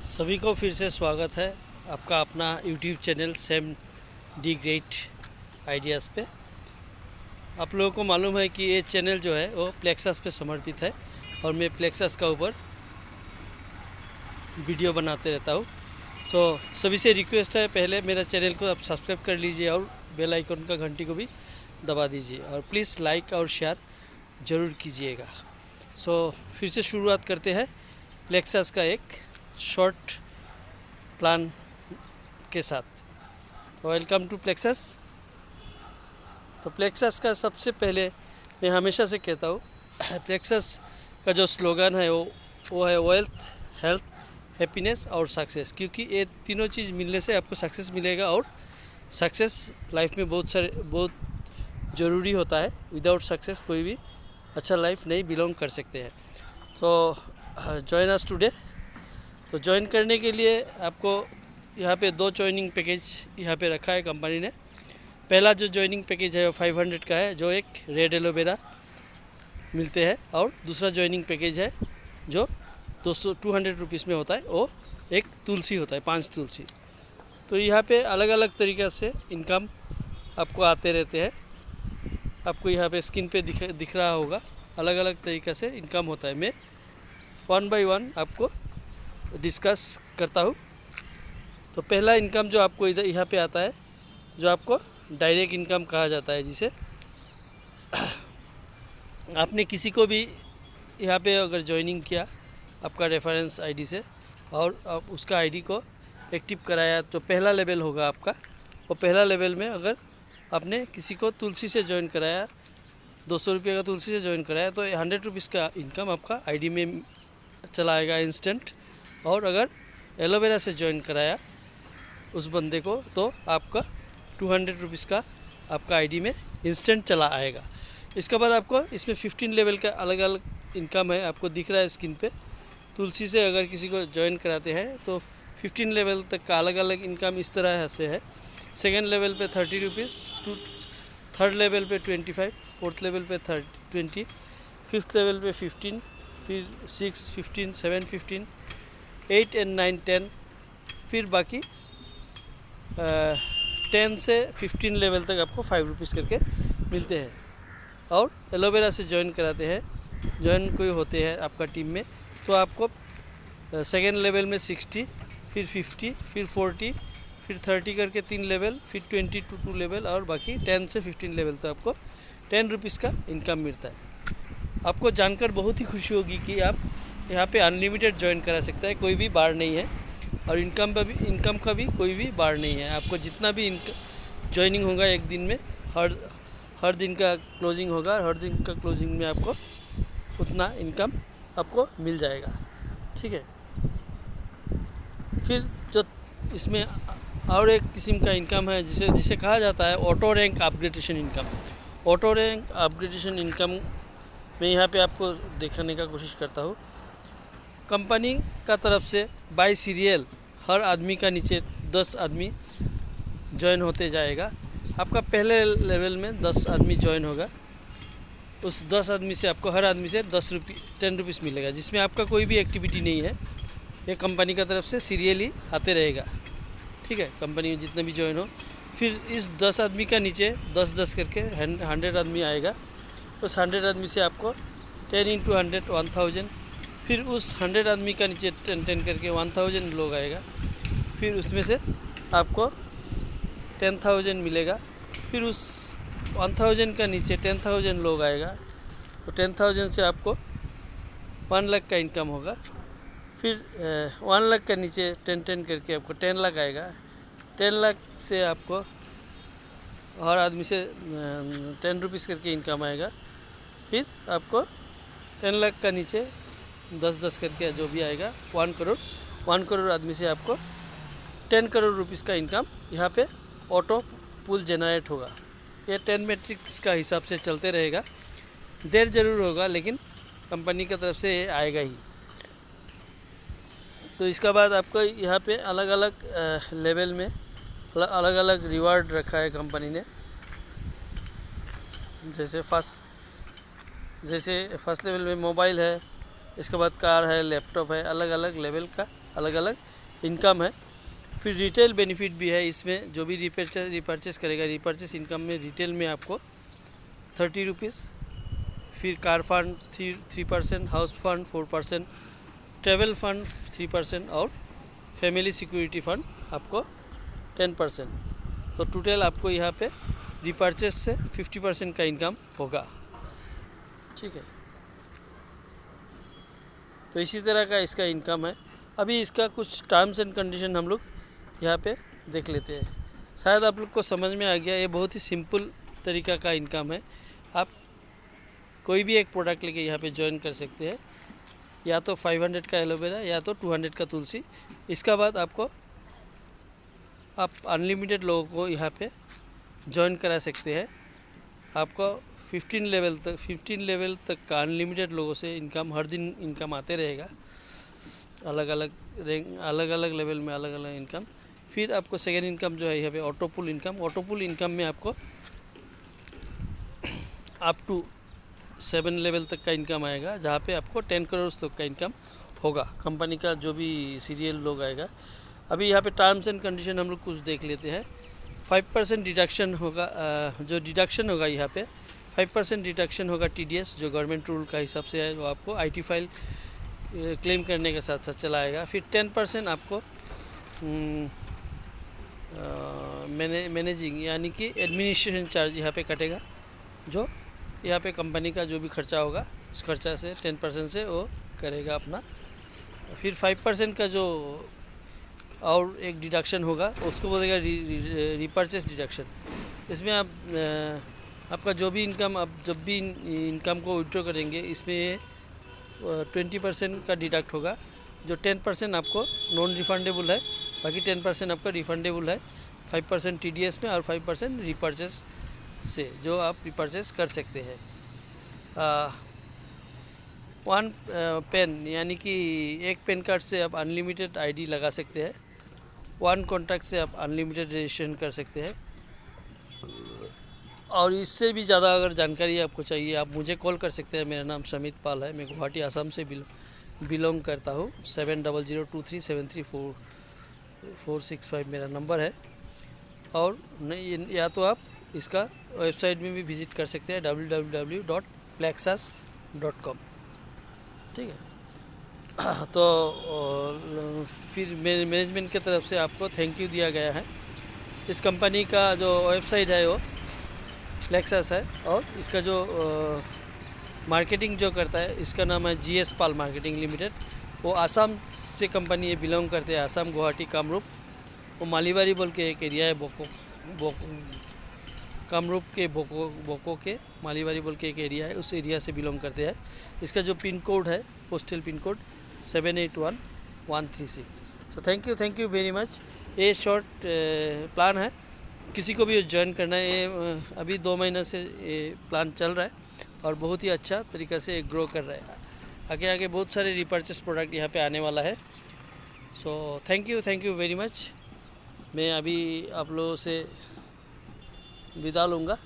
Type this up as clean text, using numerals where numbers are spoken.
सभी को फिर से स्वागत है आपका अपना YouTube channel same D great ideas पे। आप लोगों को मालूम है कि ये चैनल जो है वो प्लेक्सस पे समर्पित है और मैं प्लेक्सस का ऊपर वीडियो बनाते रहता हूँ। सभी से रिक्वेस्ट है, पहले मेरा चैनल को आप सब्सक्राइब कर लीजिए और बेल आइकन का घंटी को भी दबा दीजिए और प्लीज़ लाइक और शेयर ज़रूर कीजिएगा। फिर से शुरुआत करते हैं प्लेक्सस का एक शॉर्ट प्लान के साथ। Welcome to Plexus. तो प्लेक्सस का सबसे पहले मैं हमेशा से कहता हूँ, प्लेक्सस का जो स्लोगन है वो है वेल्थ, हेल्थ, हैप्पीनेस और सक्सेस। क्योंकि ये तीनों चीज़ मिलने से आपको सक्सेस मिलेगा और सक्सेस लाइफ में बहुत ज़रूरी होता है। विदाउट सक्सेस कोई भी अच्छा लाइफ नहीं बिलोंग कर सकते हैं। तो जॉइन अस टुडे। तो ज्वाइन करने के लिए आपको यहाँ पे 2 ज्वाइनिंग पैकेज यहाँ पे रखा है कंपनी ने। पहला जो ज्वाइनिंग पैकेज है वो 500 का है, जो एक रेड एलोवेरा मिलते हैं, और दूसरा ज्वाइनिंग पैकेज है जो 200 रुपीज़ में होता है, वो एक तुलसी होता है, 5 तुलसी। तो यहाँ पे अलग अलग तरीक़े से इनकम आपको आते रहते हैं। आपको यहाँ पे स्क्रीन पे दिख रहा होगा, अलग अलग तरीक़े से इनकम होता है। मैं 1 बाय 1 आपको डिस्कस करता हूँ। तो पहला इनकम जो आपको इधर यहाँ पे आता है, जो आपको डायरेक्ट इनकम कहा जाता है, जिसे आपने किसी को भी यहाँ पे अगर ज्वाइनिंग किया आपका रेफरेंस आईडी से और आप उसका आईडी को एक्टिव कराया, तो पहला लेवल होगा आपका। और पहला लेवल में अगर आपने किसी को तुलसी से ज्वाइन कराया, 200 रुपये का तुलसी से ज्वाइन कराया, तो 100 रुपीज़ का इनकम आपका आईडी में चला आएगा इंस्टेंट। और अगर एलोवेरा से ज्वाइन कराया उस बंदे को, तो आपका 200 रुपीज़ का आपका आईडी में इंस्टेंट चला आएगा। इसके बाद आपको इसमें 15 लेवल का अलग अलग इनकम है, आपको दिख रहा है स्क्रीन पे। तुलसी से अगर किसी को ज्वाइन कराते हैं तो 15 लेवल तक का अलग अलग इनकम इस तरह से है। सेकेंड लेवल पे 30 रुपीज़, थर्ड लेवल पे 25, फोर्थ लेवल पे 20, फिफ्थ लेवल पे 15, फिर 6, 15, 7, 15, 8 और 9, 10, फिर बाकी 10 से 15 लेवल तक आपको 5 रुपीज़ करके मिलते हैं। और एलोवेरा से ज्वाइन कराते हैं, ज्वाइन कोई होते हैं आपका टीम में, तो आपको सेकेंड लेवल में 60, फिर 50, फिर 40, फिर 30 करके 3 लेवल, फिर 20 to 2 लेवल, और बाकी 10 से 15 लेवल तक आपको 10 रुपीज़ का इनकम मिलता है। आपको जानकर बहुत ही खुशी होगी कि आप यहाँ पे अनलिमिटेड ज्वाइन करा सकता है, कोई भी बार नहीं है। और इनकम का भी कोई भी बार नहीं है। आपको जितना भी ज्वाइनिंग होगा एक दिन में, हर दिन का क्लोजिंग होगा, हर दिन का क्लोजिंग में आपको उतना इनकम आपको मिल जाएगा। ठीक है। फिर जो इसमें और एक किस्म का इनकम है जिसे कहा जाता है auto rank upgradation income. Auto rank upgradation income मैं यहाँ पे आपको दिखाने का कोशिश करता हूँ। कंपनी का तरफ से बाय सीरियल हर आदमी का नीचे 10 आदमी ज्वाइन होते जाएगा। आपका पहले लेवल में 10 आदमी ज्वाइन होगा, उस 10 आदमी से आपको हर आदमी से 10 रुपीज़ मिलेगा, जिसमें आपका कोई भी एक्टिविटी नहीं है। ये कंपनी का तरफ से सीरियली आते रहेगा। ठीक है। कंपनी में जितने भी ज्वाइन हो, फिर इस 10 आदमी का नीचे 10-10 करके 100 आदमी आएगा। उस 100 आदमी से आपको 10 × 100 1000, फिर उस 100 आदमी का नीचे 10 करके 1000 लोग आएगा। फिर उसमें से आपको 10,000 मिलेगा। फिर उस 1000 का नीचे 10,000 लोग आएगा, तो 10,000 से आपको 1 लाख का इनकम होगा। फिर 1 लाख का नीचे 10 करके आपको 10 लाख आएगा। 10 लाख से आपको हर आदमी से 10 रुपीज़ करके इनकम आएगा। फिर आपको 10 लाख का नीचे 10-10 करके जो भी आएगा 1 करोड़ आदमी से आपको 10 करोड़ रुपीज़ का इनकम यहाँ पे ऑटो पुल जनरेट होगा। ये 10 मैट्रिक्स का हिसाब से चलते रहेगा। देर ज़रूर होगा, लेकिन कंपनी की तरफ से ये आएगा ही। तो इसका बाद आपको यहाँ पे अलग अलग लेवल में अलग अलग रिवार्ड रखा है कंपनी ने। जैसे फर्स्ट लेवल में मोबाइल है, इसके बाद कार है, लैपटॉप है, अलग अलग लेवल का अलग अलग इनकम है। फिर रिटेल बेनिफिट भी है इसमें, जो भी रिपर्चेस करेगा, रिपर्चेस इनकम में रिटेल में आपको 30 रुपीज़, फिर car fund 3%, house fund 4%, travel fund 3% और फैमिली सिक्योरिटी फंड आपको 10%। तो टोटल आपको यहाँ पे रिपर्चेस से 50% का इनकम होगा। ठीक है, तो इसी तरह का इसका इनकम है। अभी इसका कुछ टर्म्स एंड कंडीशन हम लोग यहाँ पे देख लेते हैं। शायद आप लोग को समझ में आ गया। ये बहुत ही सिंपल तरीका का इनकम है। आप कोई भी एक प्रोडक्ट लेके यहाँ पे ज्वाइन कर सकते हैं, या तो 500 का एलोवेरा या तो 200 का तुलसी। इसका बाद आपको आप अनलिमिटेड लोगों को यहाँ पे ज्वाइन करा सकते हैं। आपको 15 लेवल तक का अनलिमिटेड लोगों से इनकम, हर दिन इनकम आते रहेगा, अलग अलग लेवल में अलग अलग इनकम। फिर आपको सेकेंड इनकम जो है यहाँ पे ऑटोपुल इनकम में आपको अप टू 7 लेवल तक का इनकम आएगा, जहाँ पे आपको 10 करोड़ तक का इनकम होगा। कंपनी का जो भी सीरियल लोग आएगा। अभी यहाँ पे टर्म्स एंड कंडीशन हम लोग कुछ देख लेते हैं। 5% डिडक्शन होगा, जो डिडक्शन होगा यहाँ पे 5% डिडक्शन होगा TDS, जो गवर्नमेंट रूल का हिसाब से है, वो आपको IT फाइल क्लेम करने के साथ साथ चलाएगा। फिर 10% आपको मैनेजिंग यानी कि एडमिनिस्ट्रेशन चार्ज यहाँ पे कटेगा, जो यहाँ पे कंपनी का जो भी खर्चा होगा उस खर्चा से 10% से वो करेगा अपना। फिर 5% का जो और एक डिडक्शन होगा उसको बोलेगा रिपर्चेस डिडक्शन। इसमें आप आपका जो भी इनकम, आप जब भी इनकम को विड्रॉ करेंगे, इसमें 20% का डिडक्ट होगा, जो 10% आपको नॉन रिफंडेबल है, बाकी 10% आपका रिफंडेबल है। 5% TDS में और 5% रिपर्चेस से, जो आप रिपर्चेस कर सकते हैं। 1 पेन यानी कि एक पेन कार्ड से आप अनलिमिटेड ID लगा सकते हैं। 1 कॉन्टैक्ट से आप अनलिमिटेड रजिस्ट्रेशन कर सकते हैं। और इससे भी ज़्यादा अगर जानकारी आपको चाहिए, आप मुझे कॉल कर सकते हैं। मेरा नाम समित पाल है, मैं गुवाहाटी आसाम से बिलोंग करता हूँ। 7002373465 मेरा नंबर है। और नहीं, या तो आप इसका वेबसाइट में भी विज़िट कर सकते हैं, www.plexus.com। ठीक है, तो फिर मैनेजमेंट की तरफ से आपको थैंक यू दिया गया है। इस कंपनी का जो वेबसाइट है वो प्लेक्सस है, और इसका जो मार्केटिंग जो करता है, इसका नाम है GS पाल मार्केटिंग लिमिटेड। वो आसाम से कंपनी ये बिलोंग करते हैं, आसाम, गुवाहाटी, कामरूप। वो मालीबारी बोल के एक एरिया है, कामरूप के बोको के मालीबारी बोल के एक एरिया है, उस एरिया से बिलोंग करते हैं। इसका जो पिन कोड है, postal pin code 781136। So thank you very much. ये शॉर्ट प्लान है, किसी को भी ज्वाइन करना है। ये अभी 2 महीने से ये प्लान चल रहा है और बहुत ही अच्छा तरीक़ा से ग्रो कर रहा है। आगे बहुत सारे रिपर्चेस प्रोडक्ट यहाँ पे आने वाला है। So thank you very much. मैं अभी आप लोगों से विदा लूँगा।